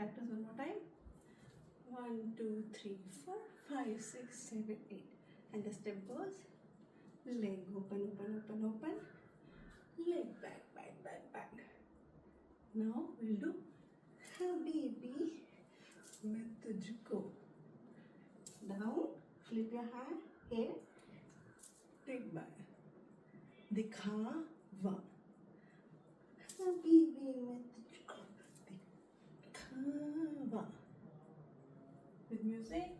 practice one more time. 1, 2, 3, 4, 5, 6, 7, 8. And the step goes leg open, open, open, open. Leg back, back, back, back. Now we'll do Habibi Methujko. Down, flip your hand here. Take back. Dikhava. Habibi Methujko. Dikhava. With music.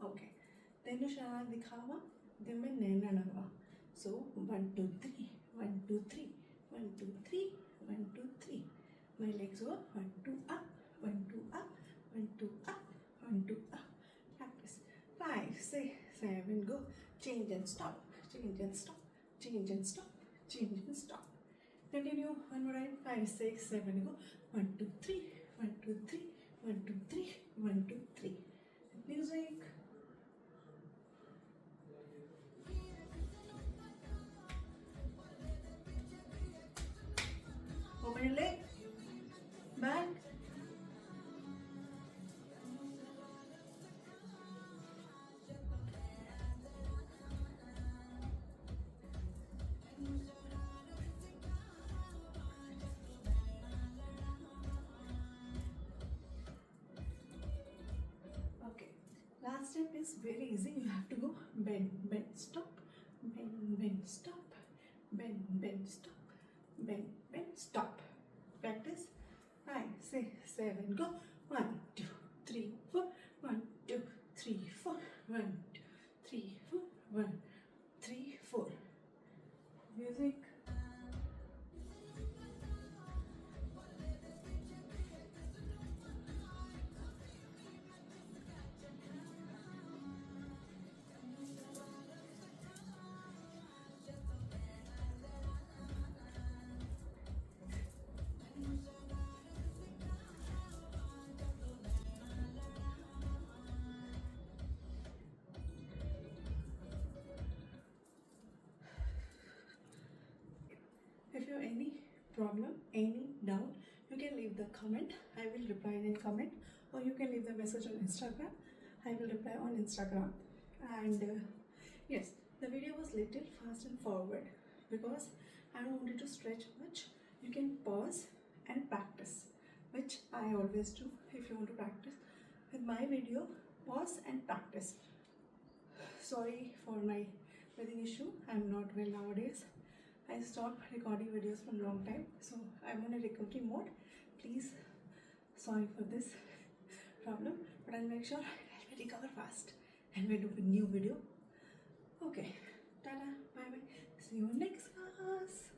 Okay. Then Shararat Dikhava. Then Naina Nava. So 1, 2, 3. 1, 2, 3. 1, 2, 3. 1, 2, 3. My legs go 1, 2 up. 1, 2 up. 1, 2 up. 1, 2 up. Practice. 5, 6, 7. Go. Change and stop. Change and stop. Change and stop. Change and stop. Continue. One more time. 5, 6, 7. Go. 1, 2, 3. 1, 2, 3. 1, 2, 3. 1, 2, 3. Music. Open your leg. Back. Okay. Last step is very easy. You have to go bend, bend, stop. Bend, bend, stop. Bend, bend, stop. Bend, bend, stop. Practice. 5, 6, 7. Go. 1, 2, 3, 4. 1, 2, 3, 4. 1, 2, 3, 4. 1, 3, 4. Music. If you have any problem, any doubt, you can leave the comment. I will reply in comment, or you can leave the message on Instagram. I will reply on Instagram. And yes, the video was little fast and forward because I don't want it to stretch much. You can pause and practice, which I always do. If you want to practice with my video, pause and practice. Sorry for my breathing issue. I'm not well nowadays. I stopped recording videos for a long time, so I'm on a recovery mode. Please, sorry for this problem, but I'll make sure I'll recover fast and we'll do a new video. Okay, tada, bye bye. See you next class.